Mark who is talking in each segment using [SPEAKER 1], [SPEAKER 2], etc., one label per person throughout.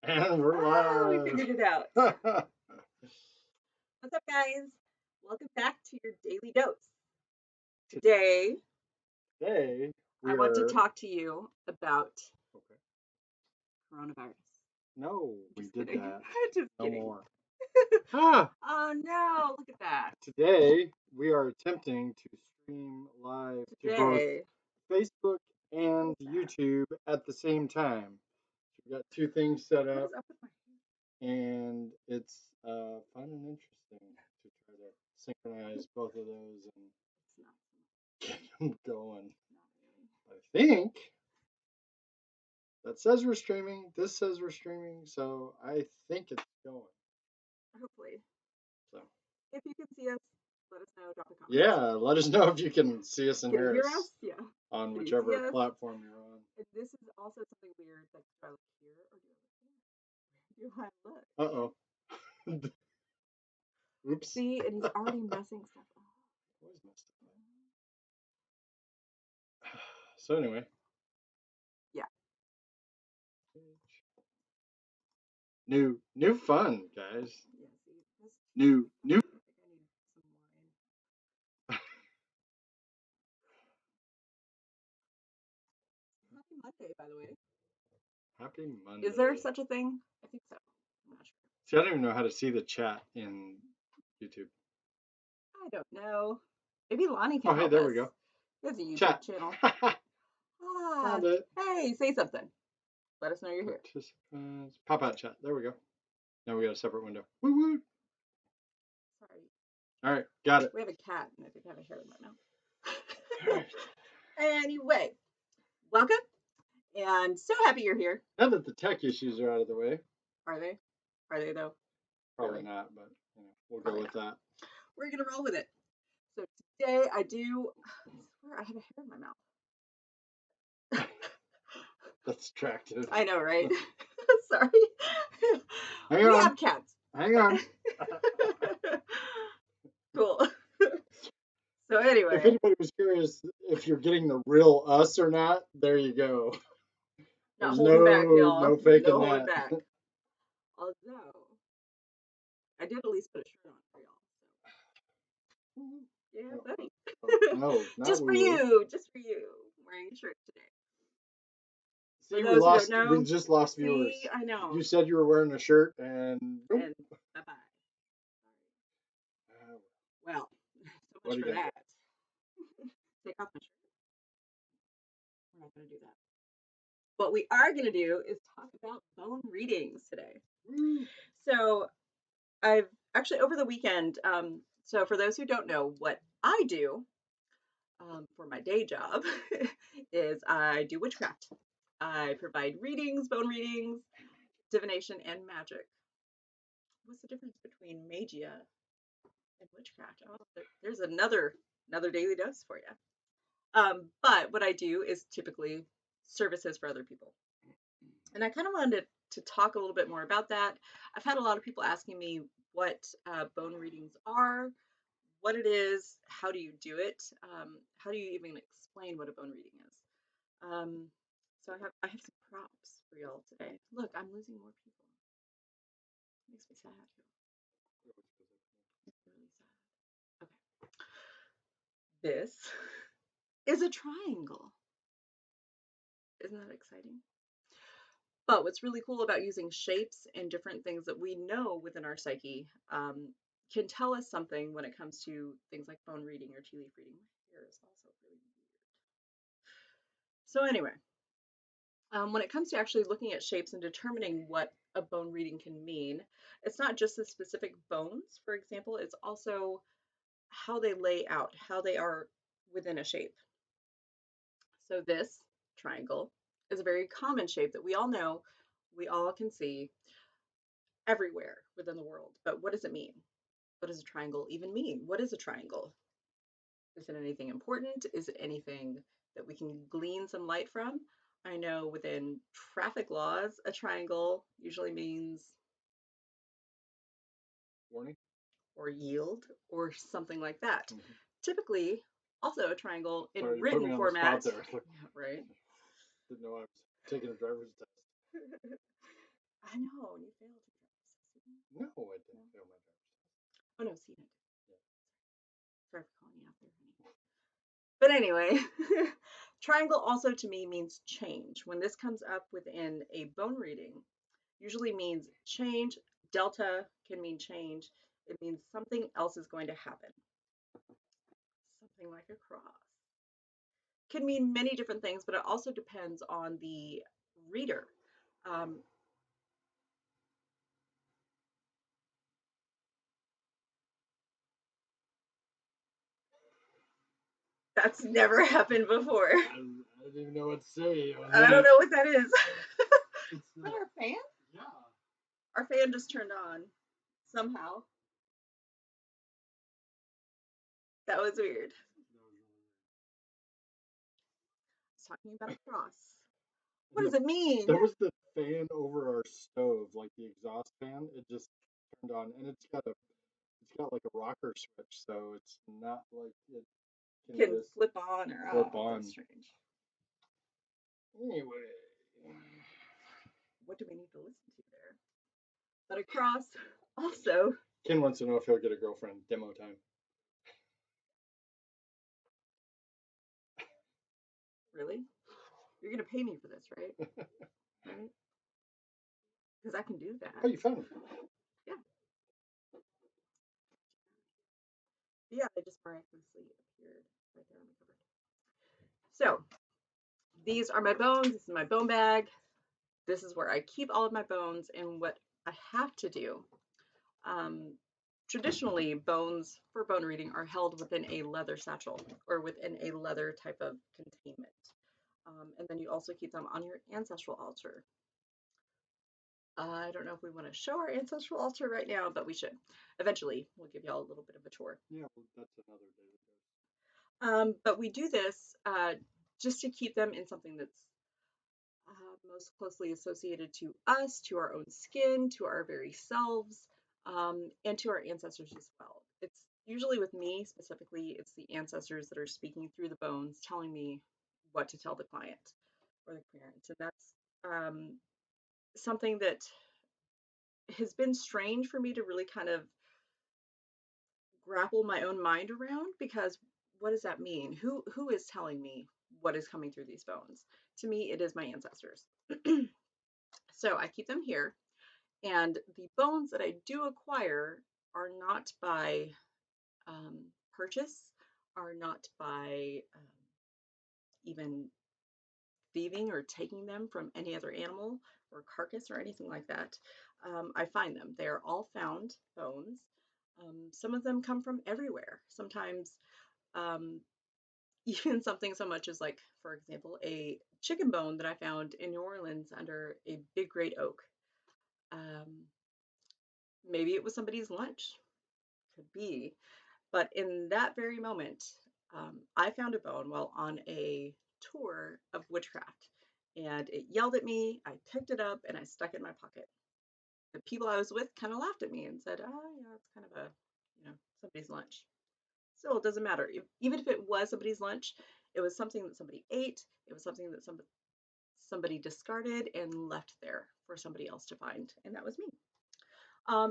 [SPEAKER 1] And we're
[SPEAKER 2] We
[SPEAKER 1] live.
[SPEAKER 2] figured it out. What's up, guys? Welcome back to your daily dose. Today,
[SPEAKER 1] Today we
[SPEAKER 2] I want to
[SPEAKER 1] are.
[SPEAKER 2] talk to you about
[SPEAKER 1] Okay.
[SPEAKER 2] coronavirus.
[SPEAKER 1] No, we
[SPEAKER 2] Just
[SPEAKER 1] did
[SPEAKER 2] kidding.
[SPEAKER 1] that.
[SPEAKER 2] Just
[SPEAKER 1] No
[SPEAKER 2] kidding.
[SPEAKER 1] more. Ah,
[SPEAKER 2] Oh no, look at that.
[SPEAKER 1] today we are attempting to stream live to both
[SPEAKER 2] Today.
[SPEAKER 1] Facebook and
[SPEAKER 2] What is that?
[SPEAKER 1] YouTube at the same time. So we got two things set
[SPEAKER 2] What
[SPEAKER 1] up,
[SPEAKER 2] is up with my
[SPEAKER 1] and it's fun and interesting to try to synchronize both of those and
[SPEAKER 2] It's not.
[SPEAKER 1] get them going.
[SPEAKER 2] Not really.
[SPEAKER 1] I think that says we're streaming. This says we're streaming, so I think it's going.
[SPEAKER 2] Hopefully.
[SPEAKER 1] So
[SPEAKER 2] If you can see us, let us know. Drop a comment.
[SPEAKER 1] yeah, let us know if you can see us and
[SPEAKER 2] Can you
[SPEAKER 1] hear
[SPEAKER 2] hear
[SPEAKER 1] us
[SPEAKER 2] us? Yeah.
[SPEAKER 1] on
[SPEAKER 2] Can you
[SPEAKER 1] whichever
[SPEAKER 2] see us?
[SPEAKER 1] platform you're on.
[SPEAKER 2] And this is also something weird. Like, do I look here or do I look here? Do I look?
[SPEAKER 1] Uh oh. Oops.
[SPEAKER 2] See, and he's already messing stuff up.
[SPEAKER 1] Always messed up. So anyway.
[SPEAKER 2] Yeah.
[SPEAKER 1] New fun, guys.
[SPEAKER 2] Yeah, see, this
[SPEAKER 1] New
[SPEAKER 2] I think I need some wine. Happy Monday, by the way.
[SPEAKER 1] Happy Monday.
[SPEAKER 2] Is there such a thing? I think so. I'm not sure.
[SPEAKER 1] See, I don't even know how to see the chat in YouTube.
[SPEAKER 2] I don't know. Maybe Lonnie can
[SPEAKER 1] Oh, hey,
[SPEAKER 2] help
[SPEAKER 1] there
[SPEAKER 2] us.
[SPEAKER 1] we go.
[SPEAKER 2] He has a YouTube
[SPEAKER 1] Chat.
[SPEAKER 2] channel.
[SPEAKER 1] Found it.
[SPEAKER 2] Hey, say something. Let us know you're here.
[SPEAKER 1] Participants. Pop out chat. There we go. Now we got a separate window. Woo woo.
[SPEAKER 2] Sorry.
[SPEAKER 1] All right, got it.
[SPEAKER 2] We have a cat, and I think I have a hair in my mouth.
[SPEAKER 1] All right.
[SPEAKER 2] Anyway, welcome, and so happy you're here.
[SPEAKER 1] Now that the tech issues are out of the way,
[SPEAKER 2] Are they? Are they though?
[SPEAKER 1] probably
[SPEAKER 2] Really?
[SPEAKER 1] not, but we'll
[SPEAKER 2] Probably
[SPEAKER 1] go with that.
[SPEAKER 2] We're gonna roll with it. So today I do. I swear I have a hair in my mouth.
[SPEAKER 1] That's attractive.
[SPEAKER 2] I know, right? Sorry.
[SPEAKER 1] Hang
[SPEAKER 2] We
[SPEAKER 1] on.
[SPEAKER 2] have cats.
[SPEAKER 1] Hang on.
[SPEAKER 2] Cool. So
[SPEAKER 1] If
[SPEAKER 2] anyway,
[SPEAKER 1] anybody was curious if you're getting the real us or not, there you go.
[SPEAKER 2] not
[SPEAKER 1] There's
[SPEAKER 2] holding back, y'all.
[SPEAKER 1] no faking
[SPEAKER 2] No holding
[SPEAKER 1] that.
[SPEAKER 2] back. Although I did at least put a shirt on for y'all. So. Yeah,
[SPEAKER 1] No,
[SPEAKER 2] buddy.
[SPEAKER 1] no, not
[SPEAKER 2] Just for
[SPEAKER 1] woo-woo.
[SPEAKER 2] you. Just for you. I'm wearing a shirt today.
[SPEAKER 1] See,
[SPEAKER 2] For those who don't know,
[SPEAKER 1] we just lost viewers.
[SPEAKER 2] see, I know.
[SPEAKER 1] You said you were wearing a shirt and boom.
[SPEAKER 2] And bye bye. Well, so
[SPEAKER 1] What
[SPEAKER 2] much
[SPEAKER 1] are
[SPEAKER 2] for
[SPEAKER 1] you gonna
[SPEAKER 2] that. Take off my shirt. We're not going to do that. What we are going to do is talk about bone readings today.
[SPEAKER 1] Woo.
[SPEAKER 2] So, I've actually over the weekend. So, for those who don't know, what I do for my day job is I do witchcraft. I provide readings, bone readings, divination, and magic. What's the difference between magia and witchcraft? Oh, there's another daily dose for you. But what I do is typically services for other people. And I kind of wanted to talk a little bit more about that. I've had a lot of people asking me what bone readings are, what it is, how do you do it, how do you even explain what a bone reading is. So I have some props for y'all today. Look, I'm losing more people. It makes me sad. It's really sad. Okay. This is a triangle. Isn't that exciting? But what's really cool about using shapes and different things that we know within our psyche can tell us something when it comes to things like bone reading or tea leaf reading. My hair is also really weird. So anyway, when it comes to actually looking at shapes and determining what a bone reading can mean, it's not just the specific bones, for example, it's also how they lay out, how they are within a shape. So this triangle is a very common shape that we all know, we all can see everywhere within the world. But what does it mean? What does a triangle even mean? What is a triangle? Is it anything important? Is it anything that we can glean some light from? I know within traffic laws, a triangle usually means
[SPEAKER 1] Warning.
[SPEAKER 2] or yield or something like that. Typically, also a triangle in
[SPEAKER 1] Sorry, you put
[SPEAKER 2] written
[SPEAKER 1] me on the
[SPEAKER 2] format.
[SPEAKER 1] spot there.
[SPEAKER 2] Yeah, right.
[SPEAKER 1] Didn't know I was taking a driver's test.
[SPEAKER 2] I know, and you failed to drive.
[SPEAKER 1] No, I didn't fail my driver's test.
[SPEAKER 2] Oh no, see, I did.
[SPEAKER 1] Yeah.
[SPEAKER 2] Sorry for calling you out there, honey. But anyway, triangle also to me means change. When this comes up within a bone reading, usually means change. Delta can mean change. It means something else is going to happen. Something like a cross. Can mean many different things, but it also depends on the reader. Um, that's never happened before.
[SPEAKER 1] I didn't even know what to say.
[SPEAKER 2] I don't know what that is.
[SPEAKER 1] It's
[SPEAKER 2] Is that our fan?
[SPEAKER 1] yeah.
[SPEAKER 2] Our fan just turned on somehow. That was weird. It's talking about a cross. What does it mean?
[SPEAKER 1] That was the fan over our stove, like the exhaust fan. It just turned on, and it's got like a rocker switch, so it's not like it can
[SPEAKER 2] Can
[SPEAKER 1] just
[SPEAKER 2] flip on or
[SPEAKER 1] flip
[SPEAKER 2] off.
[SPEAKER 1] on.
[SPEAKER 2] That's strange.
[SPEAKER 1] Anyway,
[SPEAKER 2] What do we need to listen to there? But a cross also.
[SPEAKER 1] Ken wants to know if he'll get a girlfriend. Demo time.
[SPEAKER 2] Really? You're gonna pay me for this, right? Right? Because I can do that.
[SPEAKER 1] Oh, you found it.
[SPEAKER 2] Yeah. Yeah, they just miraculously appeared right there on the cupboard. So these are my bones. This is my bone bag. This is where I keep all of my bones. And what I have to do, um, traditionally, bones for bone reading are held within a leather satchel or within a leather type of containment. And then you also keep them on your ancestral altar. I don't know if we want to show our ancestral altar right now, but we should. Eventually, we'll give y'all a little bit of a tour.
[SPEAKER 1] Yeah, well, that's another day.
[SPEAKER 2] But we do this just to keep them in something that's most closely associated to us, to our own skin, to our very selves, and to our ancestors as well. It's usually with me specifically, it's the ancestors that are speaking through the bones, telling me what to tell the client or the parent. And that's something that has been strange for me to really kind of grapple my own mind around because what does that mean? Who is telling me what is coming through these bones? To me, it is my ancestors. So I keep them here. And the bones that I do acquire are not by purchase, are not by even thieving or taking them from any other animal or carcass or anything like that. I find them. They are all found bones. Some of them come from everywhere. Sometimes um, even something so much as like, for example, a chicken bone that I found in New Orleans under a big great oak. Um, Maybe it was somebody's lunch, could be. But in that very moment, I found a bone while on a tour of witchcraft. And it yelled at me. I picked it up and I stuck it in my pocket. The people I was with kind of laughed at me and said, "Oh, yeah, it's kind of a, somebody's lunch." Still, it doesn't matter. Even if it was somebody's lunch, it was something that somebody ate. It was something that somebody discarded and left there for somebody else to find, and that was me.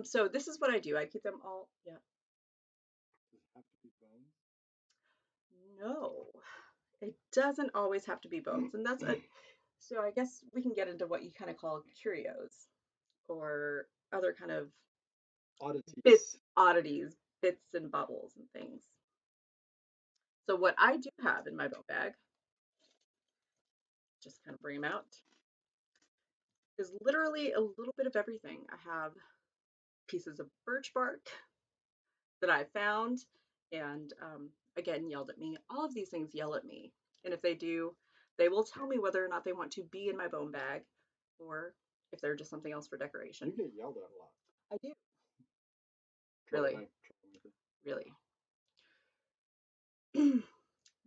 [SPEAKER 2] So this is what I do. I keep them all. Yeah.
[SPEAKER 1] Does it have to be bones?
[SPEAKER 2] No, it doesn't always have to be bones, and that's a. So I guess we can get into what you kind of call curios or other kind of
[SPEAKER 1] Oddities.
[SPEAKER 2] oddities, bits and bubbles and things. So what I do have in my boat bag, just kind of bring them out, is literally a little bit of everything. I have pieces of birch bark that I found and again yelled at me. All of these things yell at me. And if they do, they will tell me whether or not they want to be in my bone bag or if they're just something else for decoration.
[SPEAKER 1] You get yelled at a lot.
[SPEAKER 2] I do.
[SPEAKER 1] Really?
[SPEAKER 2] Really.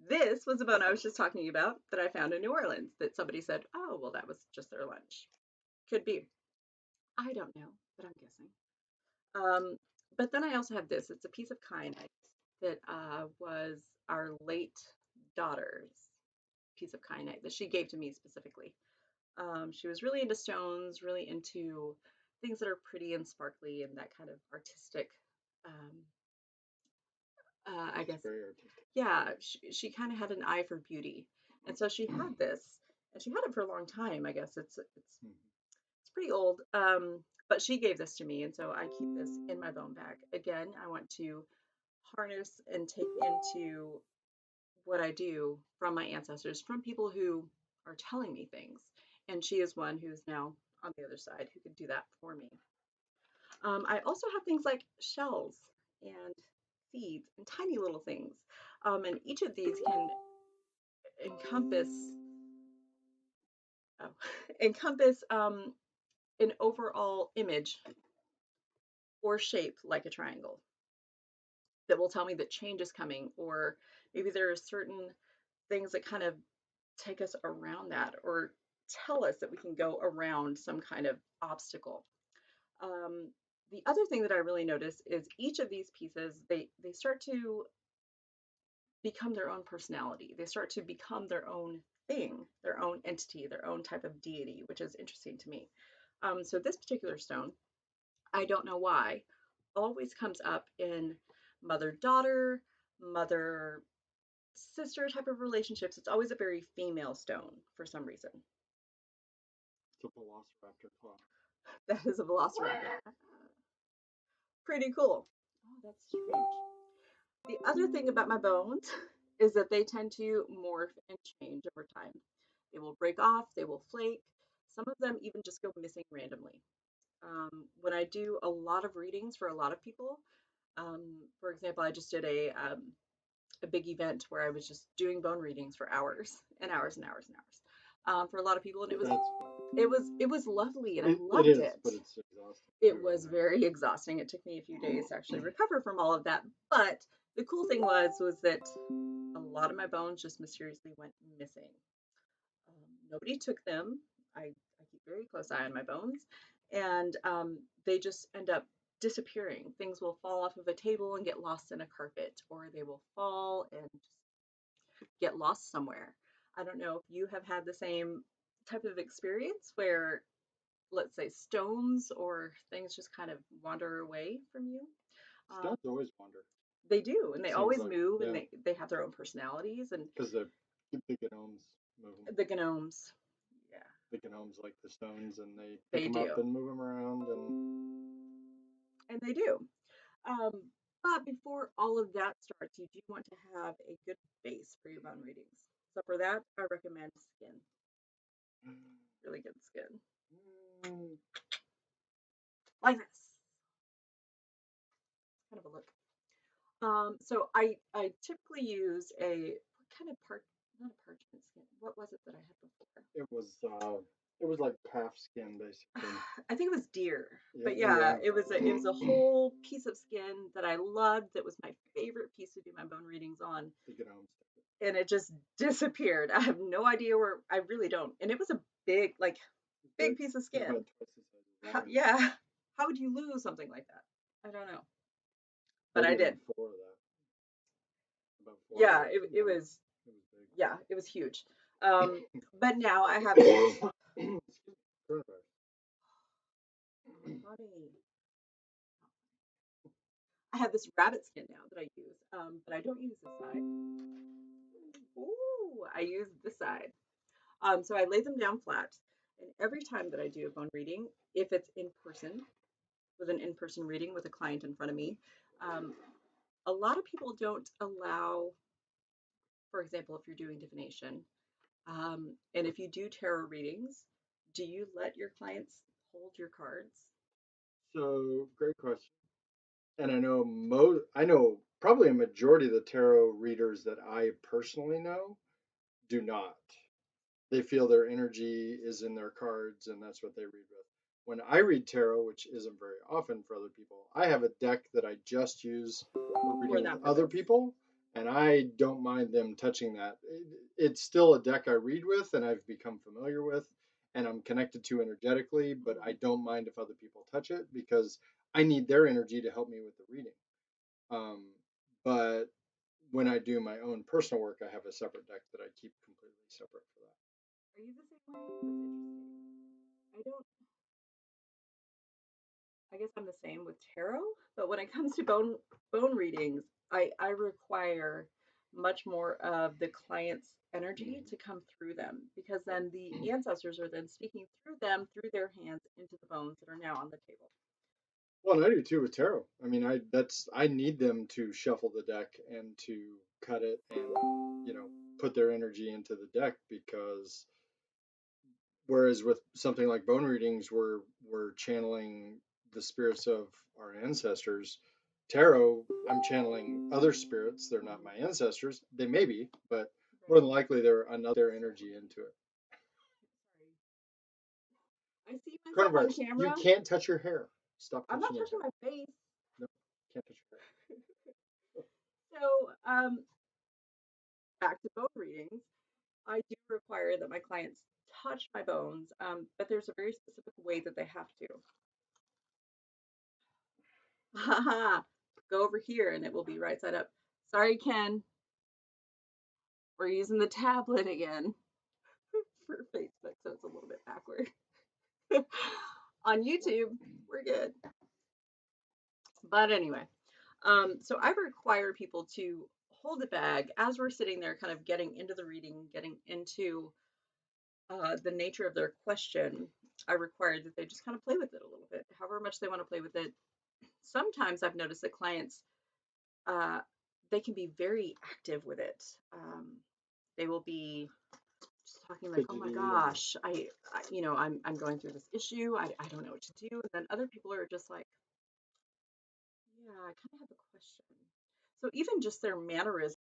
[SPEAKER 2] This was a bone I was just talking about that I found in New Orleans that somebody said, oh, well, that was just their lunch. Could be. I don't know, but I'm guessing. But then I also have this. It's a piece of kyanite that was our late daughter's piece of kyanite that she gave to me specifically. She was really into stones, really into things that are pretty and sparkly and that kind of artistic, um, I
[SPEAKER 1] She's
[SPEAKER 2] guess,
[SPEAKER 1] very artistic.
[SPEAKER 2] yeah, she kind of had an eye for beauty. And so she had this, and she had it for a long time. I guess
[SPEAKER 1] Mhm.
[SPEAKER 2] it's pretty old. But she gave this to me, and so I keep this in my bone bag. Again, I want to harness and take into what I do from my ancestors, from people who are telling me things. And she is one who's now on the other side who can do that for me. I also have things like shells and seeds and tiny little things. And each of these can encompass oh, encompass an overall image or shape like a triangle that will tell me that change is coming, or maybe there are certain things that kind of take us around that or tell us that we can go around some kind of obstacle. Um, the other thing that I really notice is each of these pieces, they start to become their own personality. They start to become their own thing, their own entity, their own type of deity, which is interesting to me. So this particular stone, I don't know why, always comes up in mother daughter, mother sister type of relationships. It's always a very female stone for some reason.
[SPEAKER 1] It's a velociraptor claw.
[SPEAKER 2] That is a velociraptor. Pretty cool. Oh, that's strange. The other thing about my bones is that they tend to morph and change over time. They will break off, they will flake. Some of them even just go missing randomly. When I do a lot of readings for a lot of people, for example, I just did a big event where I was just doing bone readings for hours and hours and hours and hours for a lot of people, and
[SPEAKER 1] That's fun.
[SPEAKER 2] it was lovely, and I
[SPEAKER 1] It
[SPEAKER 2] loved
[SPEAKER 1] is,
[SPEAKER 2] it.
[SPEAKER 1] but it's exhausting
[SPEAKER 2] It
[SPEAKER 1] too,
[SPEAKER 2] was
[SPEAKER 1] isn't
[SPEAKER 2] very exhausting. It took me a few days to actually recover from all of that, but the cool thing was that a lot of my bones just mysteriously went missing. Nobody took them. I keep very close eye on my bones, and they just end up disappearing. Things will fall off of a table and get lost in a carpet, or they will fall and just get lost somewhere. I don't know if you have had the same type of experience where, let's say, stones or things just kind of wander away from you.
[SPEAKER 1] it?
[SPEAKER 2] Um,
[SPEAKER 1] Stones always wander.
[SPEAKER 2] they do, and
[SPEAKER 1] It
[SPEAKER 2] they
[SPEAKER 1] seems
[SPEAKER 2] always
[SPEAKER 1] like,
[SPEAKER 2] move, and
[SPEAKER 1] yeah,
[SPEAKER 2] they have their own personalities, and
[SPEAKER 1] because the gnomes move them.
[SPEAKER 2] the gnomes, yeah,
[SPEAKER 1] The gnomes like the stones, and they pick
[SPEAKER 2] they
[SPEAKER 1] them up
[SPEAKER 2] do,
[SPEAKER 1] and move them around. And
[SPEAKER 2] and they do. Um, but before all of that starts, you do want to have a good base for your bone readings. So for that, I recommend skin, really good skin,
[SPEAKER 1] mm,
[SPEAKER 2] like this, kind of a look. So I typically use a what kind of not a parchment skin. What was it that I had before?
[SPEAKER 1] it was it was like calf skin basically.
[SPEAKER 2] I think it was deer.
[SPEAKER 1] Yeah,
[SPEAKER 2] But yeah,
[SPEAKER 1] yeah.
[SPEAKER 2] it was a whole piece of skin that I loved. That was my favorite piece to do my bone readings on,
[SPEAKER 1] The gnomes.
[SPEAKER 2] and it just disappeared. I have no idea where. I really don't. And it was a big, like,
[SPEAKER 1] Big.
[SPEAKER 2] big piece of
[SPEAKER 1] It's about
[SPEAKER 2] skin.
[SPEAKER 1] twice the size of mine.
[SPEAKER 2] Yeah, how would you lose something like that? I don't know, but
[SPEAKER 1] Maybe
[SPEAKER 2] I
[SPEAKER 1] about
[SPEAKER 2] did.
[SPEAKER 1] four of that. About four of
[SPEAKER 2] Yeah,
[SPEAKER 1] that.
[SPEAKER 2] it
[SPEAKER 1] Yeah,
[SPEAKER 2] was.
[SPEAKER 1] it was big.
[SPEAKER 2] Yeah, it was huge. But now I have this.
[SPEAKER 1] Excuse me. Coronavirus.
[SPEAKER 2] Funny. I have this rabbit skin now that I use, but I don't use this side. Ooh, I use this side. So I lay them down flat, and every time that I do a bone reading, if it's in person, with an in-person reading with a client in front of me, um, a lot of people don't allow, for example, if you're doing divination, and if you do tarot readings, do you let your clients hold your cards?
[SPEAKER 1] So great question. And I know probably a majority of the tarot readers that I personally know do not. They feel their energy is in their cards and that's what they read with. When I read tarot, which isn't very often for other people, I have a deck that I just use for
[SPEAKER 2] For
[SPEAKER 1] reading with
[SPEAKER 2] that
[SPEAKER 1] other
[SPEAKER 2] purpose.
[SPEAKER 1] people, and I don't mind them touching that. It's still a deck I read with and I've become familiar with and I'm connected to energetically, but I
[SPEAKER 2] Mhm.
[SPEAKER 1] don't mind if other people touch it because I need their energy to help me with the reading. Um, but when I do my own personal work, I have a separate deck that I keep completely separate for that.
[SPEAKER 2] Are you the same way? That's interesting. I don't. I guess I'm the same with tarot, but when it comes to bone readings, I require much more of the client's energy to come through them because then the ancestors are then speaking through them through their hands into the bones that are now on the table.
[SPEAKER 1] Well, and I do too with tarot. I mean, I need them to shuffle the deck and to cut it and put their energy into the deck because whereas with something like bone readings, we're channeling the spirits of our ancestors. Tarot, I'm channeling other spirits. They're not my
[SPEAKER 2] Mhm.
[SPEAKER 1] ancestors. They may be, but more
[SPEAKER 2] Right.
[SPEAKER 1] than likely they're another energy into it.
[SPEAKER 2] Sorry. I see myself on
[SPEAKER 1] Coronavirus, you
[SPEAKER 2] camera.
[SPEAKER 1] can't touch your hair. Stop
[SPEAKER 2] I'm not
[SPEAKER 1] touching your
[SPEAKER 2] touching
[SPEAKER 1] hair.
[SPEAKER 2] my face.
[SPEAKER 1] No, can't touch your hair.
[SPEAKER 2] So, back to bone readings. I do require that my clients touch my bones, but there's a very specific way that they have to. Haha, go over here and it will be right side up. Sorry, Ken, we're using the tablet again for Facebook, so it's a little bit backward. On YouTube, we're good. But anyway, so I require people to hold the bag as we're sitting there, kind of getting into the reading, getting into the nature of their question. I require that they just kind of play with it a little bit, however much they want to play with it. Sometimes I've noticed that clients, uh, they can be very active with it. They will be just talking like, "Oh my
[SPEAKER 1] Fidgety and
[SPEAKER 2] gosh, I'm going through this issue. I don't know what to do." And then other people are just like, "Yeah, I kind of have a question." So even just their mannerisms,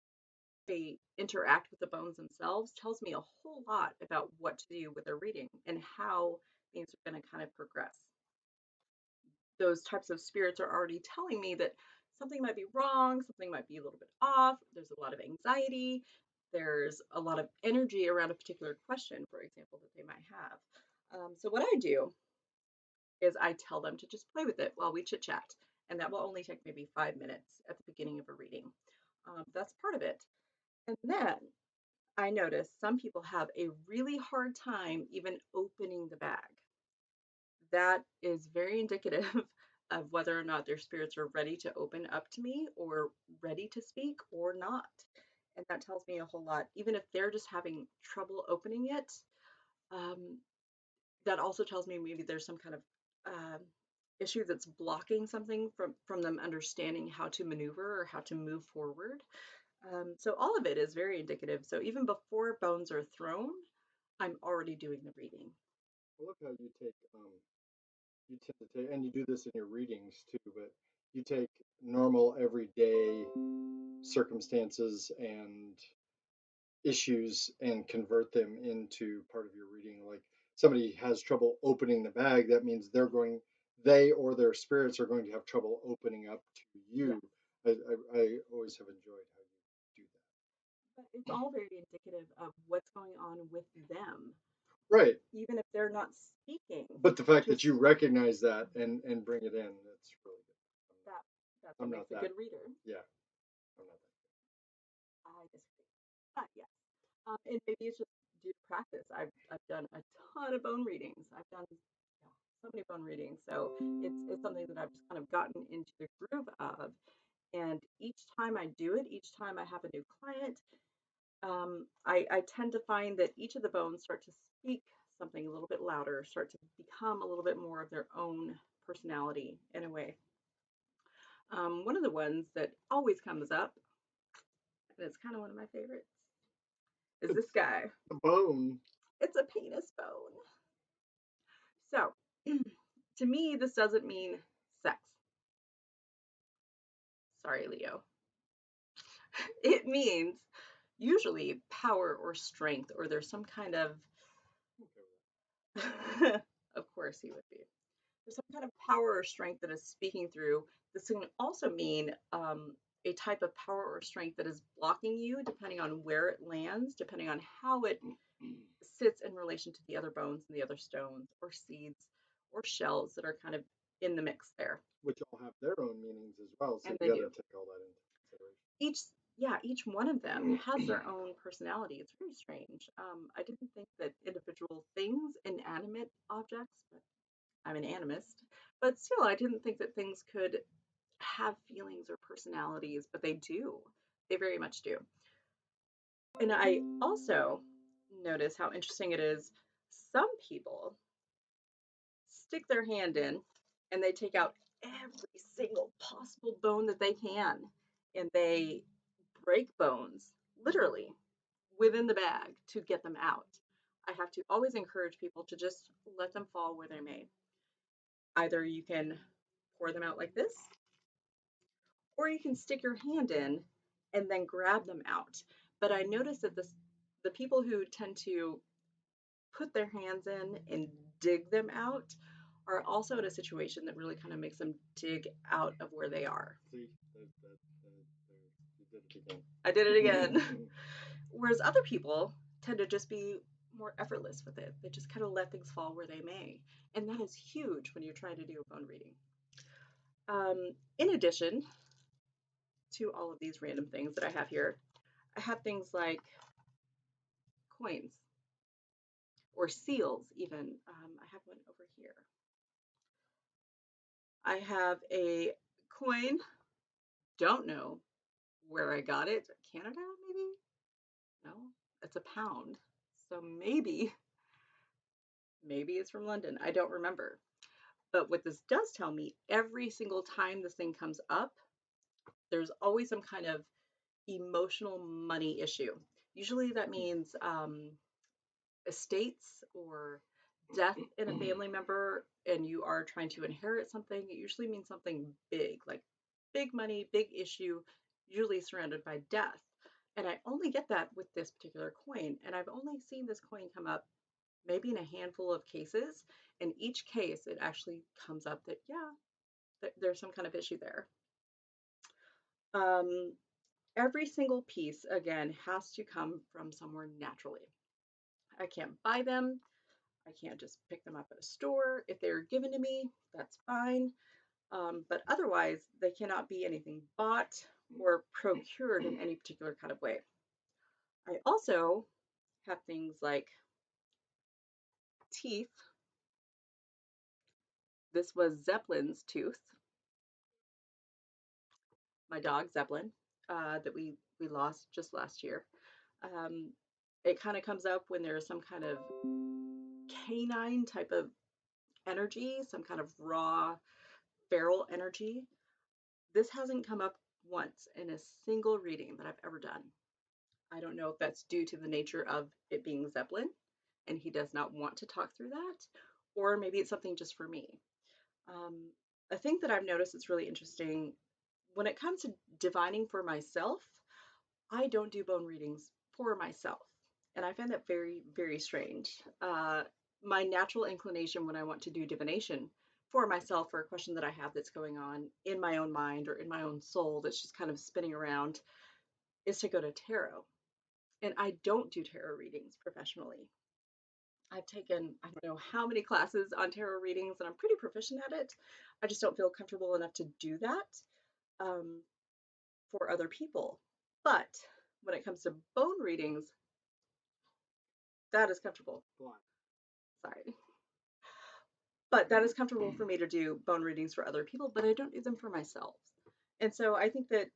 [SPEAKER 2] they interact with the bones themselves, tells me a whole lot about what to do with their reading and how things are going to kind of progress. Those types of spirits are already telling me that something might be wrong, something might be a little bit off, there's a lot of anxiety, there's a lot of energy around a particular question, for example, that they might have. So, what I do is I tell them to just play with it while we chit chat, and that will only take maybe 5 minutes at the beginning of a reading. That's part of it. And then I notice some people have a really hard time even opening the bag. That is very indicative of whether or not their spirits are ready to open up to me or ready to speak or not. And that tells me a whole lot. Even if they're just having trouble opening it, um, that also tells me maybe there's some kind of um, issue that's blocking something from them understanding how to maneuver or how to move forward. So all of it is very indicative. So even before bones are thrown, I'm already doing the reading.
[SPEAKER 1] I love how you tend to take, and you do this in your readings too, but you take normal everyday circumstances and issues and convert them into part of your reading. Like somebody has trouble opening the bag, that means they or their spirits are going to have trouble opening up to
[SPEAKER 2] Yeah.
[SPEAKER 1] you. I always have enjoyed how you do
[SPEAKER 2] But it's all very indicative of what's going on with them,
[SPEAKER 1] that. Right.
[SPEAKER 2] even if they're not speaking.
[SPEAKER 1] But the fact that
[SPEAKER 2] Just
[SPEAKER 1] you recognize that and bring it in, that's really good.
[SPEAKER 2] that that's what
[SPEAKER 1] I'm not
[SPEAKER 2] makes a
[SPEAKER 1] that.
[SPEAKER 2] good reader.
[SPEAKER 1] Yeah, I'm not that.
[SPEAKER 2] I disagree. But yes. And maybe it's just due to practice. I've done a ton of bone readings. I've done so many bone readings. So it's something that I've just kind of gotten into the groove of. And each time I do it, each time I have a new client, I tend to find that each of the bones start to speak something a little bit louder, start to become a little bit more of their own personality in a way. One of the ones that always comes up, and it's kind of one of my favorites, is this
[SPEAKER 1] It's
[SPEAKER 2] guy.
[SPEAKER 1] the bone.
[SPEAKER 2] It's a penis bone. So, to me, this doesn't mean sex. Sorry, Leo. It means usually power or strength, or there's some kind of, of course, he would be. There's some kind of power or strength that is speaking through. This can also mean a type of power or strength that is blocking you, depending on where it lands, depending on how it sits in relation to the other bones and the other stones or seeds or shells that are kind of in the mix there.
[SPEAKER 1] Which all have their own meanings as well. So
[SPEAKER 2] And they
[SPEAKER 1] you got
[SPEAKER 2] do.
[SPEAKER 1] to take all that into consideration.
[SPEAKER 2] Each yeah, each one of them has their own personality. It's very strange. I didn't think that individual things, inanimate objects, but I'm an animist, but still, I didn't think that things could have feelings or personalities, but they do. They very much do. And I also notice how interesting it is. Some people stick their hand in and they take out every single possible bone that they can, and they break bones, literally, within the bag to get them out. I have to always encourage people to just let them fall where they may. Either you can pour them out like this, or you can stick your hand in and then grab them out. But I notice that the people who tend to put their hands in and dig them out are also in a situation that really kind of makes them dig out of where they are.
[SPEAKER 1] See, you did it again.
[SPEAKER 2] I did it again. Whereas other people tend to just be more effortless with it. They just kind of let things fall where they may. And that is huge when you're trying to do a bone reading. In addition to all of these random things that I have here, I have things like coins or seals, even. I have one over here. I have a coin, don't know where I got it. Canada, maybe? No, it's a pound. So maybe it's from London. I don't remember. But what this does tell me, every single time this thing comes up, there's always some kind of emotional money issue. Usually that means estates or death in a family member, and you are trying to inherit something. It usually means something big, like big money, big issue, usually surrounded by death. And I only get that with this particular coin. And I've only seen this coin come up maybe in a handful of cases. In each case, it actually comes up that, yeah, there's some kind of issue there. Um, every single piece, again, has to come from somewhere naturally. I can't buy them. I can't just pick them up at a store. If they're given to me, that's fine. But otherwise, they cannot be anything bought or procured in any particular kind of way. I also have things like teeth. This was Zeppelin's tooth, my dog Zeppelin, that we lost just last year. Um, it kind of comes up when there's some kind of canine type of energy, some kind of raw feral energy. This hasn't come up once in a single reading that I've ever done. I don't know if that's due to the nature of it being Zeppelin and he does not want to talk through that, or maybe it's something just for me. Um, a thing that I've noticed that's really interesting when it comes to divining for myself, I don't do bone readings for myself. And I find that very, very strange. My natural inclination when I want to do divination for myself for a question that I have that's going on in my own mind or in my own soul that's just kind of spinning around is to go to tarot. And I don't do tarot readings professionally. I've taken, I don't know how many classes on tarot readings, and I'm pretty proficient at it. I just don't feel comfortable enough to do that um, for other people. But when it comes to bone readings, that is comfortable. Sorry. But that is comfortable for me to do bone readings for other people, but I don't do them for myself. And so I think that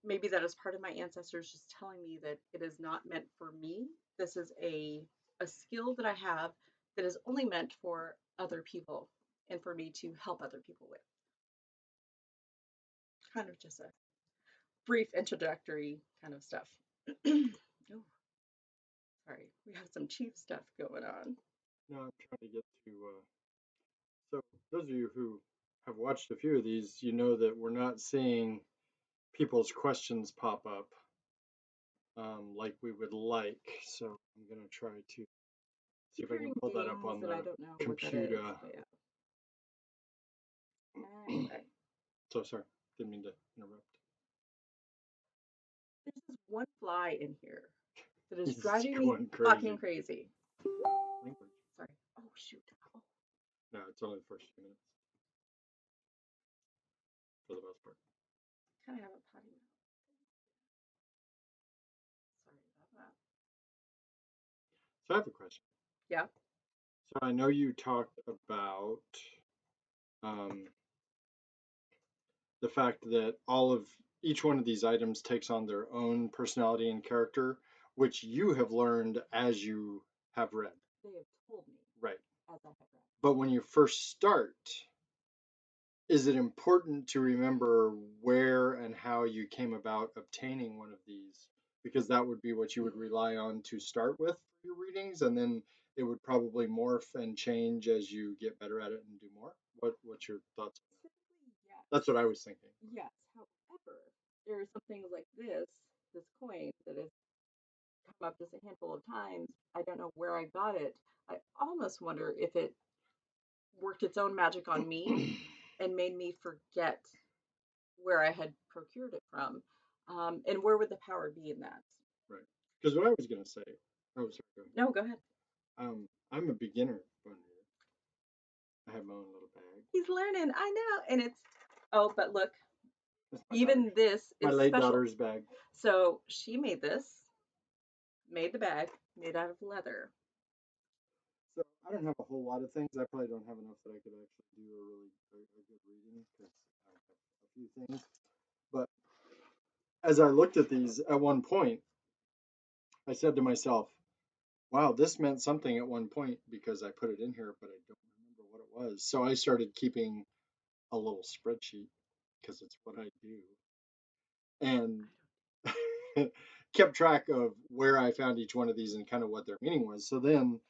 [SPEAKER 2] maybe that is part of my ancestors just telling me that it is not meant for me. This is a skill that I have that is only meant for other people and for me to help other people with. Kind of just a brief introductory kind of stuff. Oh, sorry, we have some chief stuff going on.
[SPEAKER 1] No, I'm trying to get to. So, those of you who have watched a few of these, you know that we're not seeing people's questions pop up like we would like. So, I'm going to try to see if I can pull that up on the computer.
[SPEAKER 2] Yeah. Anyway,
[SPEAKER 1] So, sorry, didn't mean to interrupt.
[SPEAKER 2] there's this one fly in here that is
[SPEAKER 1] He's
[SPEAKER 2] driving me
[SPEAKER 1] going
[SPEAKER 2] fucking crazy.
[SPEAKER 1] Language.
[SPEAKER 2] Sorry. Oh shoot. Oh,
[SPEAKER 1] No, it's only the first few minutes for the most part.
[SPEAKER 2] kind of have a potty mouth.
[SPEAKER 1] So I have a question.
[SPEAKER 2] Yeah.
[SPEAKER 1] So I know you talked about um, the fact that all of each one of these items takes on their own personality and character, which you have learned as you have read.
[SPEAKER 2] They have told me
[SPEAKER 1] Right.
[SPEAKER 2] as I have read.
[SPEAKER 1] But when you first start, is it important to remember where and how you came about obtaining one of these? Because that would be what you would rely on to start with your readings, and then it would probably morph and change as you get better at it and do more. What's your thoughts on that?
[SPEAKER 2] Typically, yes.
[SPEAKER 1] That's what I was thinking.
[SPEAKER 2] Yes. However, there are some things like this coin that has come up just a handful of times. I don't know where I got it. I almost wonder if it worked its own magic on me and made me forget where I had procured it from. And where would the power be in that?
[SPEAKER 1] Right. Because what I was going to say, oh, sorry, go ahead.
[SPEAKER 2] No, go ahead.
[SPEAKER 1] I'm a beginner bone reader. I have my own little bag.
[SPEAKER 2] He's learning. I know. And it's, oh, but look,
[SPEAKER 1] That's
[SPEAKER 2] even this
[SPEAKER 1] my
[SPEAKER 2] is
[SPEAKER 1] late
[SPEAKER 2] special.
[SPEAKER 1] daughter's bag.
[SPEAKER 2] So she made this, made the bag, made out of leather.
[SPEAKER 1] So I don't have a whole lot of things. I probably don't have enough that I could actually do a good reading because I have a few things. But as I looked at these at one point, I said to myself, wow, this meant something at one point because I put it in here, but I don't remember what it was. So I started keeping a little spreadsheet because it's what I do and kept track of where I found each one of these and kind of what their meaning was. So then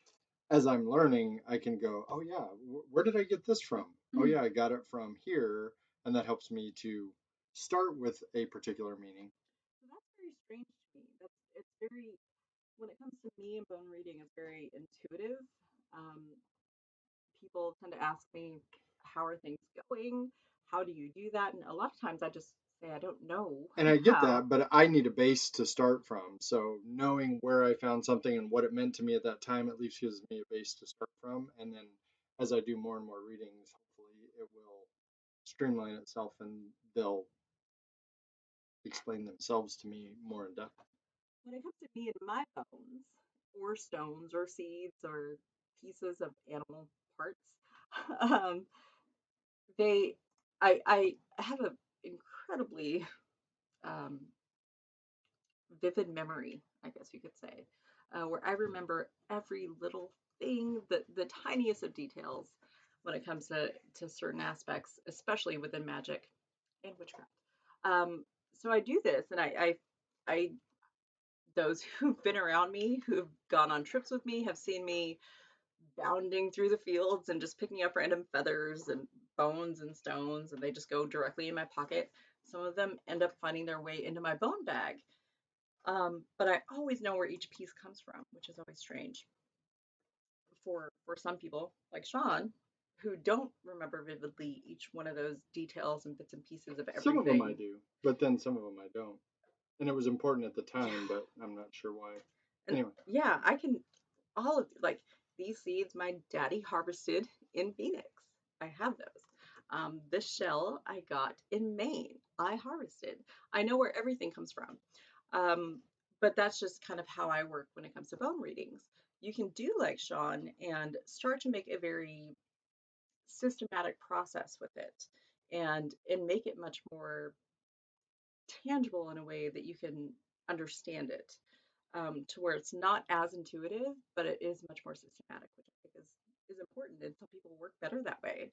[SPEAKER 1] as I'm learning, I can go, oh yeah, where did I get this from? Oh yeah, I got it from here. And that helps me to start with a particular meaning.
[SPEAKER 2] So that's very strange to me. It's very, when it comes to me and bone reading, it's very intuitive. Um, People tend to ask me, how are things going? How do you do that? And a lot of times I just say, I don't know
[SPEAKER 1] And I get
[SPEAKER 2] how.
[SPEAKER 1] that, but I need a base to start from. So knowing where I found something and what it meant to me at that time at least gives me a base to start from. And then as I do more and more readings, hopefully it will streamline itself and they'll explain themselves to me more in depth.
[SPEAKER 2] When it comes to me and my bones, or stones, or seeds, or pieces of animal parts, um, they, I have an incredibly um, vivid memory, I guess you could say, where I remember every little thing, the tiniest of details when it comes to certain aspects, especially within magic and witchcraft. Um, so I do this, and I, those who've been around me, who've gone on trips with me, have seen me bounding through the fields and just picking up random feathers and bones and stones, and they just go directly in my pocket. Some of them end up finding their way into my bone bag. But I always know where each piece comes from, which is always strange for some people, like Sean, who don't remember vividly each one of those details and bits and pieces of
[SPEAKER 1] Some of them I
[SPEAKER 2] everything.
[SPEAKER 1] do, but then some of them I don't. And it was important at the
[SPEAKER 2] Yeah,
[SPEAKER 1] time, but I'm not sure why.
[SPEAKER 2] and
[SPEAKER 1] Anyway,
[SPEAKER 2] yeah, I can all of like these seeds my daddy harvested in Phoenix. I have those. This shell I got in Maine. I harvested. I know where everything comes from. Um, but that's just kind of how I work when it comes to bone readings. You can do like Sean and start to make a very systematic process with it and make it much more tangible in a way that you can understand it, to where it's not as intuitive, but it is much more systematic, which I think is important. And some people work better that way.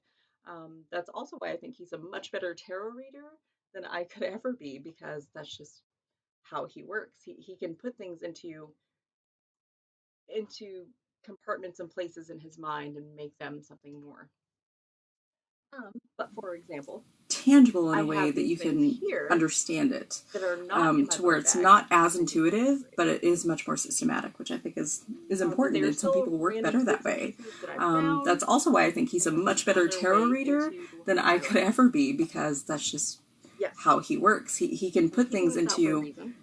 [SPEAKER 2] That's also why I think he's a much better tarot reader than I could ever be, because that's just how he works. He can put things into compartments and places in his mind and make them something more. But for example, tangible in
[SPEAKER 3] I
[SPEAKER 2] a way
[SPEAKER 3] have
[SPEAKER 2] that
[SPEAKER 3] these
[SPEAKER 2] you
[SPEAKER 3] things
[SPEAKER 2] can
[SPEAKER 3] here
[SPEAKER 2] understand it,
[SPEAKER 3] that are not in my
[SPEAKER 2] to where
[SPEAKER 3] bone
[SPEAKER 2] it's
[SPEAKER 3] bag,
[SPEAKER 2] not as
[SPEAKER 3] and I did some bone
[SPEAKER 2] intuitive, but
[SPEAKER 3] reading.
[SPEAKER 2] it is much more systematic, which I think is
[SPEAKER 3] But
[SPEAKER 2] important.
[SPEAKER 3] they are
[SPEAKER 2] And some
[SPEAKER 3] still
[SPEAKER 2] people work
[SPEAKER 3] random
[SPEAKER 2] better that
[SPEAKER 3] bits and
[SPEAKER 2] way.
[SPEAKER 3] pieces that I found
[SPEAKER 2] That's also why I think he's
[SPEAKER 3] that
[SPEAKER 2] a
[SPEAKER 3] have
[SPEAKER 2] much
[SPEAKER 3] found
[SPEAKER 2] better
[SPEAKER 3] their
[SPEAKER 2] tarot
[SPEAKER 3] way
[SPEAKER 2] reader
[SPEAKER 3] into
[SPEAKER 2] than I
[SPEAKER 3] my
[SPEAKER 2] could
[SPEAKER 3] life.
[SPEAKER 2] ever be, because that's just
[SPEAKER 3] Yes,
[SPEAKER 2] how he works. He can
[SPEAKER 3] and
[SPEAKER 2] put
[SPEAKER 3] he did
[SPEAKER 2] things
[SPEAKER 3] this out for a reason.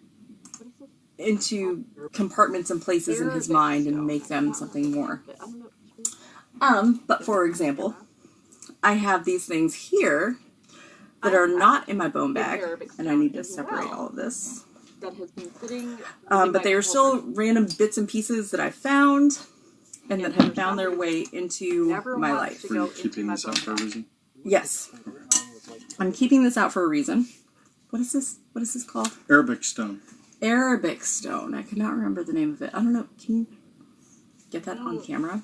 [SPEAKER 3] What is this?
[SPEAKER 2] into compartments and places in his
[SPEAKER 3] Arabic
[SPEAKER 2] mind and
[SPEAKER 3] stone.
[SPEAKER 2] make
[SPEAKER 3] I
[SPEAKER 2] them
[SPEAKER 3] cannot
[SPEAKER 2] something
[SPEAKER 3] remember the name
[SPEAKER 2] more.
[SPEAKER 3] of it. I don't know.
[SPEAKER 2] But
[SPEAKER 3] Does
[SPEAKER 2] for
[SPEAKER 3] anyone else know
[SPEAKER 2] example,
[SPEAKER 3] that?
[SPEAKER 2] I have these things here that
[SPEAKER 3] I
[SPEAKER 2] are
[SPEAKER 3] have
[SPEAKER 2] not in my bone
[SPEAKER 3] an
[SPEAKER 2] bag,
[SPEAKER 3] Arabic
[SPEAKER 2] and I
[SPEAKER 3] stone
[SPEAKER 2] need to
[SPEAKER 3] as
[SPEAKER 2] separate all
[SPEAKER 3] well.
[SPEAKER 2] of this. that has been sitting.
[SPEAKER 3] But they are still random bits and pieces that I found and that have found their way into my life.
[SPEAKER 4] Were you keeping this out for a reason?
[SPEAKER 3] Yes. I'm keeping this out for a reason. What is this? What is this called?
[SPEAKER 4] Arabic stone.
[SPEAKER 3] Arabic stone. I could not remember the name of it. I don't know. Can you get that on camera?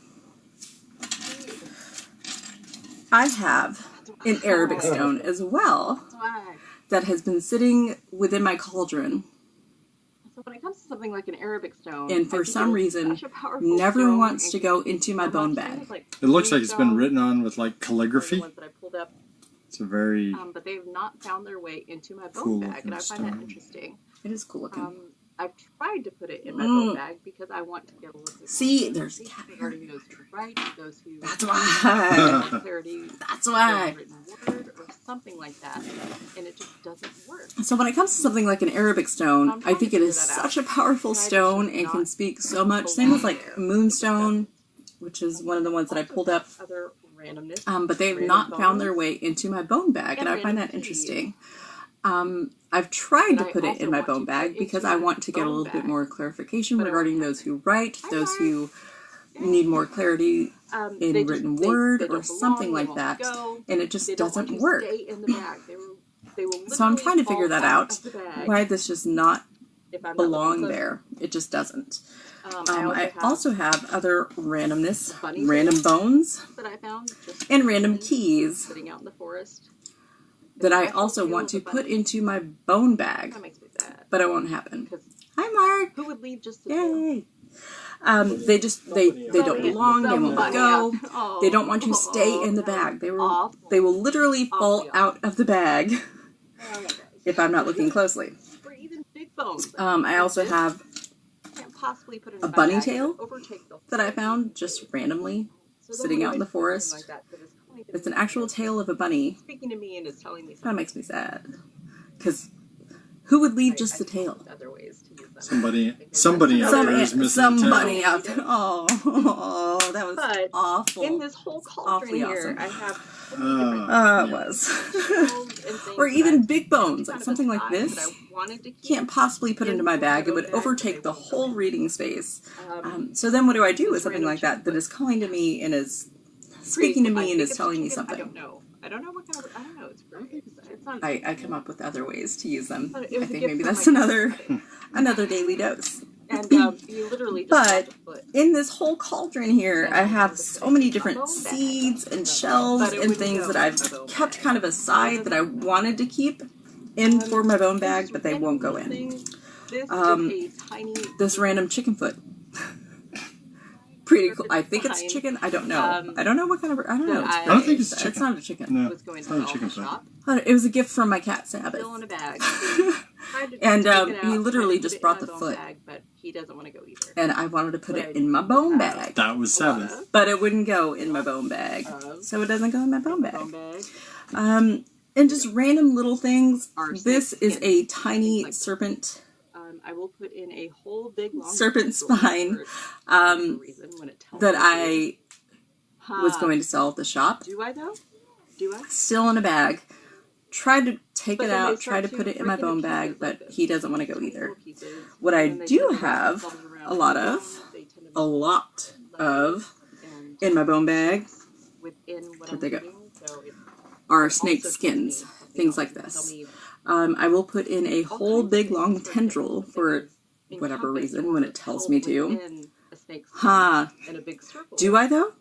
[SPEAKER 3] I have an Arabic stone as well that has been sitting within my cauldron.
[SPEAKER 2] So when it comes to something like an Arabic stone,
[SPEAKER 3] And for some reason, never wants to go into my bone bag.
[SPEAKER 4] It looks like it's been written on with like calligraphy.
[SPEAKER 2] Ones that I pulled up,
[SPEAKER 4] It's a very
[SPEAKER 2] but they have not found their way into my bone
[SPEAKER 4] cool
[SPEAKER 2] bag, and I
[SPEAKER 4] looking
[SPEAKER 2] find that
[SPEAKER 4] stone.
[SPEAKER 2] interesting.
[SPEAKER 3] It is cool looking.
[SPEAKER 2] I've tried to put it in my bone bag because I want to get a little bit
[SPEAKER 3] See,
[SPEAKER 2] more
[SPEAKER 3] there's a
[SPEAKER 2] clarity
[SPEAKER 3] cat here.
[SPEAKER 2] regarding those who write, those who
[SPEAKER 3] That's why.
[SPEAKER 2] more clarity,
[SPEAKER 3] That's why.
[SPEAKER 2] in written word or something like that, and it just doesn't work.
[SPEAKER 3] So when it comes to something like an Arabic stone, I think it is such a powerful stone and can speak so much. Same as like moonstone, which is one of the ones that I pulled up.
[SPEAKER 2] Other randomness.
[SPEAKER 3] But they have not found their way into my bone bag, and I find that interesting. I've tried to put it in my bone bag because I want to get a little bit more clarification regarding those who write, those who need more clarity in written word or something like that, and it just doesn't work. So I'm trying to figure that out, why this does not belong there. It just doesn't. I also have other randomness, random bones,
[SPEAKER 2] that I found
[SPEAKER 3] and random keys
[SPEAKER 2] sitting out in the forest.
[SPEAKER 3] that I also want to put into my bone bag,
[SPEAKER 2] That makes me sad.
[SPEAKER 3] but it won't happen. Hi, Mark.
[SPEAKER 2] Who would leave just the
[SPEAKER 3] Yay. They don't belong. They won't go. They don't want to stay in the bag. They will literally fall out of the bag if I'm not looking closely.
[SPEAKER 2] Or even big bones.
[SPEAKER 3] I also have
[SPEAKER 2] Can't possibly put it in
[SPEAKER 3] a
[SPEAKER 2] my
[SPEAKER 3] bunny
[SPEAKER 2] bag.
[SPEAKER 3] tail
[SPEAKER 2] Overtake the
[SPEAKER 3] that I found just randomly sitting out in the forest.
[SPEAKER 2] like that is coming to
[SPEAKER 3] It's
[SPEAKER 2] me.
[SPEAKER 3] an actual tail of a bunny.
[SPEAKER 2] Speaking to me and is telling me
[SPEAKER 3] That
[SPEAKER 2] something.
[SPEAKER 3] makes me sad. Because who would leave just the tail?
[SPEAKER 2] Other ways to use them.
[SPEAKER 4] Somebody out there is missing
[SPEAKER 3] Somebody
[SPEAKER 4] a tail.
[SPEAKER 3] out there. Oh, that was
[SPEAKER 2] But
[SPEAKER 3] awful.
[SPEAKER 2] in this whole cauldron
[SPEAKER 3] Awfully
[SPEAKER 2] here,
[SPEAKER 3] awesome.
[SPEAKER 2] I have
[SPEAKER 3] It was. Or even big bones, like something like this. Can't possibly put into my bag. It would overtake the whole reading space. So then what do I do with something like that that is calling to me and is speaking to me and is telling me something?
[SPEAKER 2] I don't know what kind of. I don't know. It's great. It's not.
[SPEAKER 3] I come up with other ways to use them.
[SPEAKER 2] But it
[SPEAKER 3] I
[SPEAKER 2] was a
[SPEAKER 3] think
[SPEAKER 2] gift
[SPEAKER 3] maybe
[SPEAKER 2] from
[SPEAKER 3] that's
[SPEAKER 2] my
[SPEAKER 3] another daily dose.
[SPEAKER 2] And you literally just
[SPEAKER 3] But
[SPEAKER 2] have to put.
[SPEAKER 3] in this whole cauldron here, I have so many different seeds and shells and things that I've kept kind of aside that I wanted to keep in for my bone bag, but they won't go in.
[SPEAKER 2] This is
[SPEAKER 3] Um,
[SPEAKER 2] a tiny.
[SPEAKER 3] This random chicken foot. Pretty cool. I think it's chicken. I don't know. I don't know what kind of. I don't know.
[SPEAKER 4] I don't think it's
[SPEAKER 3] It's
[SPEAKER 4] chicken.
[SPEAKER 3] not a chicken.
[SPEAKER 4] No,
[SPEAKER 2] Was going
[SPEAKER 4] it's
[SPEAKER 2] to
[SPEAKER 4] not a
[SPEAKER 2] sell
[SPEAKER 4] chicken
[SPEAKER 2] the
[SPEAKER 4] foot.
[SPEAKER 2] shop,
[SPEAKER 3] It was a gift from my cat Sabbath.
[SPEAKER 2] still in a bag.
[SPEAKER 3] And he literally just brought the foot.
[SPEAKER 2] Bag, but he doesn't want to go either.
[SPEAKER 3] And I wanted to put it in my bone bag.
[SPEAKER 4] That was seven.
[SPEAKER 3] But it wouldn't go in my bone bag. So it doesn't go in my bone bag.
[SPEAKER 2] Bone bag.
[SPEAKER 3] And just random little things.
[SPEAKER 2] Our
[SPEAKER 3] This is
[SPEAKER 2] skin.
[SPEAKER 3] a tiny
[SPEAKER 2] Like-
[SPEAKER 3] serpent
[SPEAKER 2] I will put in a whole big long
[SPEAKER 3] Serpent
[SPEAKER 2] pencil
[SPEAKER 3] spine,
[SPEAKER 2] for whatever reason when it tells
[SPEAKER 3] that
[SPEAKER 2] me
[SPEAKER 3] I was
[SPEAKER 2] to.
[SPEAKER 3] going to sell at the shop.
[SPEAKER 2] Do I though? Do I?
[SPEAKER 3] Still in a bag. Tried to take
[SPEAKER 2] But
[SPEAKER 3] it
[SPEAKER 2] then they
[SPEAKER 3] out,
[SPEAKER 2] start
[SPEAKER 3] tried to
[SPEAKER 2] to
[SPEAKER 3] put it in my
[SPEAKER 2] break into
[SPEAKER 3] bone bag,
[SPEAKER 2] pieces
[SPEAKER 3] but
[SPEAKER 2] like this.
[SPEAKER 3] he doesn't want to go
[SPEAKER 2] Tiny
[SPEAKER 3] either.
[SPEAKER 2] little pieces,
[SPEAKER 3] What I
[SPEAKER 2] and they
[SPEAKER 3] do
[SPEAKER 2] tend to wrap
[SPEAKER 3] have
[SPEAKER 2] themselves around
[SPEAKER 3] a lot
[SPEAKER 2] the
[SPEAKER 3] of,
[SPEAKER 2] bone. They tend to
[SPEAKER 3] a lot of,
[SPEAKER 2] and
[SPEAKER 3] in my bone bag
[SPEAKER 2] within what
[SPEAKER 3] Where'd
[SPEAKER 2] I'm
[SPEAKER 3] they go?
[SPEAKER 2] reading, so it
[SPEAKER 3] are
[SPEAKER 2] also
[SPEAKER 3] snake
[SPEAKER 2] tells
[SPEAKER 3] skins,
[SPEAKER 2] me something
[SPEAKER 3] things
[SPEAKER 2] else.
[SPEAKER 3] like
[SPEAKER 2] It'll tell
[SPEAKER 3] this.
[SPEAKER 2] me
[SPEAKER 3] I will put in a
[SPEAKER 2] all
[SPEAKER 3] whole
[SPEAKER 2] kinds of
[SPEAKER 3] big
[SPEAKER 2] things
[SPEAKER 3] long
[SPEAKER 2] for
[SPEAKER 3] tendril
[SPEAKER 2] things
[SPEAKER 3] for
[SPEAKER 2] that
[SPEAKER 3] whatever
[SPEAKER 2] encompass
[SPEAKER 3] reason
[SPEAKER 2] or
[SPEAKER 3] when it tells
[SPEAKER 2] held
[SPEAKER 3] me to.
[SPEAKER 2] within a snake's
[SPEAKER 3] Huh.
[SPEAKER 2] in a big circle.
[SPEAKER 3] Do I though?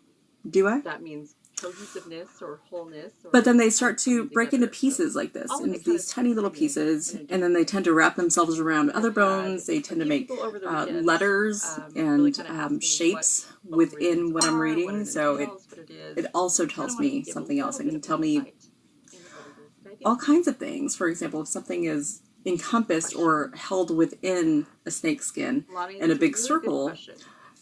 [SPEAKER 3] Do I?
[SPEAKER 2] That means cohesiveness or wholeness. Or
[SPEAKER 3] But then they start to
[SPEAKER 2] coming
[SPEAKER 3] break into
[SPEAKER 2] together.
[SPEAKER 3] pieces like this,
[SPEAKER 2] all of
[SPEAKER 3] into
[SPEAKER 2] it kind
[SPEAKER 3] these
[SPEAKER 2] of
[SPEAKER 3] tiny little
[SPEAKER 2] fits me
[SPEAKER 3] pieces,
[SPEAKER 2] in a
[SPEAKER 3] and then they tend to wrap themselves around other
[SPEAKER 2] I've
[SPEAKER 3] bones. They
[SPEAKER 2] had
[SPEAKER 3] tend to
[SPEAKER 2] a few
[SPEAKER 3] make
[SPEAKER 2] people over the weekend,
[SPEAKER 3] letters
[SPEAKER 2] really
[SPEAKER 3] and
[SPEAKER 2] kinda ask me
[SPEAKER 3] shapes
[SPEAKER 2] what
[SPEAKER 3] within
[SPEAKER 2] readings
[SPEAKER 3] what I'm
[SPEAKER 2] are, what
[SPEAKER 3] reading,
[SPEAKER 2] it
[SPEAKER 3] so
[SPEAKER 2] entails, what it is.
[SPEAKER 3] it also
[SPEAKER 2] Kinda
[SPEAKER 3] tells
[SPEAKER 2] wanted to
[SPEAKER 3] me
[SPEAKER 2] give a
[SPEAKER 3] something else. It
[SPEAKER 2] little
[SPEAKER 3] can
[SPEAKER 2] bit
[SPEAKER 3] tell
[SPEAKER 2] of
[SPEAKER 3] me
[SPEAKER 2] insight into what it is. Did I get
[SPEAKER 3] all kinds of things. For example, if something is encompassed or held within a snake skin
[SPEAKER 2] Lonnie,
[SPEAKER 3] in a
[SPEAKER 2] that's
[SPEAKER 3] big
[SPEAKER 2] really good
[SPEAKER 3] circle,
[SPEAKER 2] question,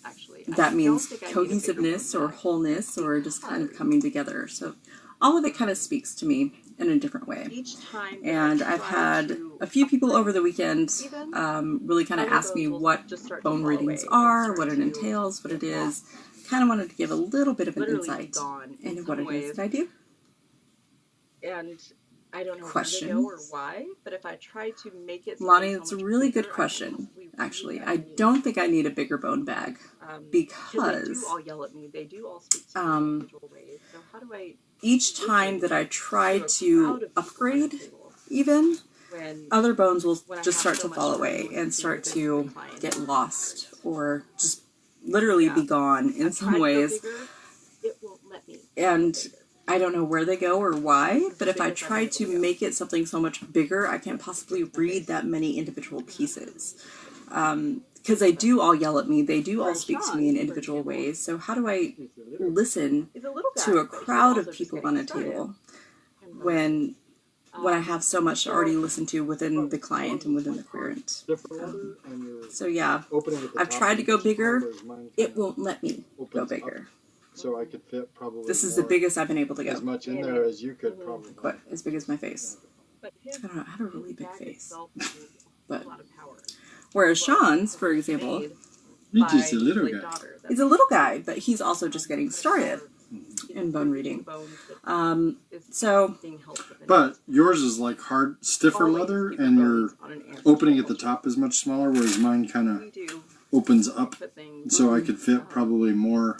[SPEAKER 2] actually. I
[SPEAKER 3] that
[SPEAKER 2] don't
[SPEAKER 3] means
[SPEAKER 2] think I need a bigger
[SPEAKER 3] cohesiveness
[SPEAKER 2] bone
[SPEAKER 3] or
[SPEAKER 2] bag
[SPEAKER 3] wholeness or just kind of
[SPEAKER 2] because
[SPEAKER 3] coming together. So all of it kind of speaks to me in a different way.
[SPEAKER 2] each time that
[SPEAKER 3] And
[SPEAKER 2] I
[SPEAKER 3] I've
[SPEAKER 2] try
[SPEAKER 3] had
[SPEAKER 2] to
[SPEAKER 3] a few people
[SPEAKER 2] upgrade
[SPEAKER 3] over the weekend
[SPEAKER 2] even,
[SPEAKER 3] really kind of
[SPEAKER 2] other
[SPEAKER 3] ask me
[SPEAKER 2] bones will
[SPEAKER 3] what
[SPEAKER 2] just start to
[SPEAKER 3] bone
[SPEAKER 2] fall
[SPEAKER 3] readings
[SPEAKER 2] away and
[SPEAKER 3] are,
[SPEAKER 2] start
[SPEAKER 3] what it
[SPEAKER 2] to
[SPEAKER 3] entails, what it
[SPEAKER 2] get
[SPEAKER 3] is.
[SPEAKER 2] lost.
[SPEAKER 3] Kind of wanted to give a little bit of an
[SPEAKER 2] Literally
[SPEAKER 3] insight
[SPEAKER 2] gone in
[SPEAKER 3] into what
[SPEAKER 2] some
[SPEAKER 3] it is
[SPEAKER 2] ways.
[SPEAKER 3] that I do.
[SPEAKER 2] And I don't know
[SPEAKER 3] questions.
[SPEAKER 2] where they go or why, but if I try to make it
[SPEAKER 3] Lonnie, it's a really good question, actually. I don't think I need a bigger bone bag because
[SPEAKER 2] they do all yell at me. They do all speak to me in individual ways. So how do I
[SPEAKER 3] each time that I try to upgrade even, other bones will just start to fall away and start to get lost or just literally be gone in some ways.
[SPEAKER 2] It won't let me.
[SPEAKER 3] And I don't know where they go or why, but if I try to make it something so much bigger, I can't possibly read that many individual pieces. Because they do all yell at me, they do all speak to me in individual ways, so how do I listen to a crowd of people on a table when I have so much to already listen to within the client and within the querent? So yeah, I've tried to go bigger, it won't let me go bigger.
[SPEAKER 1] So I could fit probably.
[SPEAKER 3] This is the biggest I've been able to go.
[SPEAKER 1] As much in there as you could probably.
[SPEAKER 3] What? As big as my face? I don't know. I have a really big face. But whereas Sean's, for example,
[SPEAKER 4] he's just a little guy.
[SPEAKER 3] He's a little guy, but he's also just getting started in bone reading.
[SPEAKER 4] But yours is like hard, stiffer leather, and your opening at the top is much smaller, whereas mine kind of opens up, so I could fit probably more,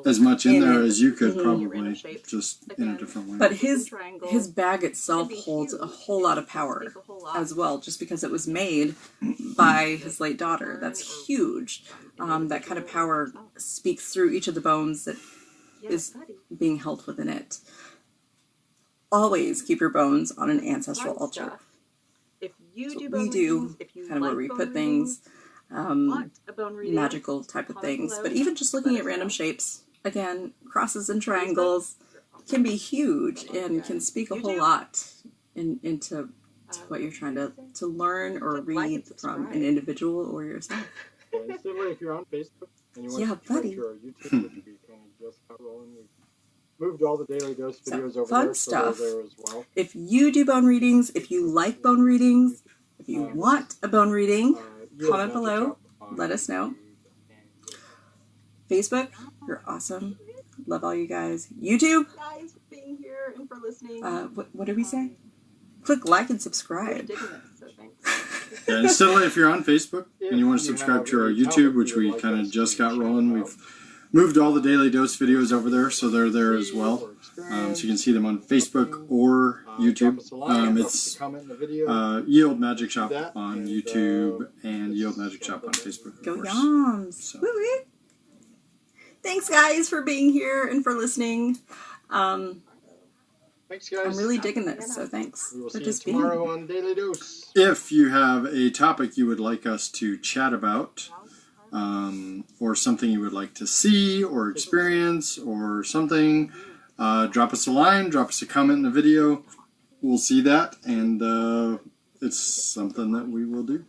[SPEAKER 4] as much in there as you could probably, just in a different way.
[SPEAKER 3] But his bag itself holds a whole lot of power as well, just because it was made by his late daughter. That's huge. That kind of power speaks through each of the bones that is being held within it. Always keep your bones on an ancestral altar.
[SPEAKER 2] If you
[SPEAKER 3] so
[SPEAKER 2] do
[SPEAKER 3] we do kind of where we put things. Magical type of things, but even just looking at random shapes, again, crosses and triangles can be huge and can speak a whole lot into what you're trying to learn or read from an individual or yourself.
[SPEAKER 1] If you're on Facebook and you want
[SPEAKER 3] yeah,
[SPEAKER 1] to
[SPEAKER 3] buddy.
[SPEAKER 1] to our YouTube, which we kind of just got rolling, we moved all the Daily Dose videos over
[SPEAKER 3] fun
[SPEAKER 1] there,
[SPEAKER 3] stuff.
[SPEAKER 1] So they're there as well.
[SPEAKER 3] If you do bone readings, if you like bone readings, if you want a bone reading, comment below, let us know. Facebook, you're awesome. Love all you guys. YouTube,
[SPEAKER 2] guys for being here and for listening.
[SPEAKER 3] What did we say? Click like and subscribe.
[SPEAKER 4] Yeah, and still, if you're on Facebook and you want to subscribe to our YouTube, which we kind of just got rolling, we've moved all the Daily Dose videos over there, so they're there as well. So you can see them on Facebook or YouTube. It's Yield Magic Shop on YouTube and Yield Magic Shop on Facebook.
[SPEAKER 3] Go Yams! So. Woo-woo. Thanks, guys, for being here and for listening.
[SPEAKER 1] Thanks, guys.
[SPEAKER 3] I'm really digging this, so thanks
[SPEAKER 1] we will
[SPEAKER 3] for
[SPEAKER 1] see
[SPEAKER 3] just
[SPEAKER 1] you tomorrow on Daily Dose.
[SPEAKER 4] If you have a topic you would like us to chat about, or something you would like to see or experience or something, drop us a line, drop us a comment in the video. We'll see that, and it's something that we will do.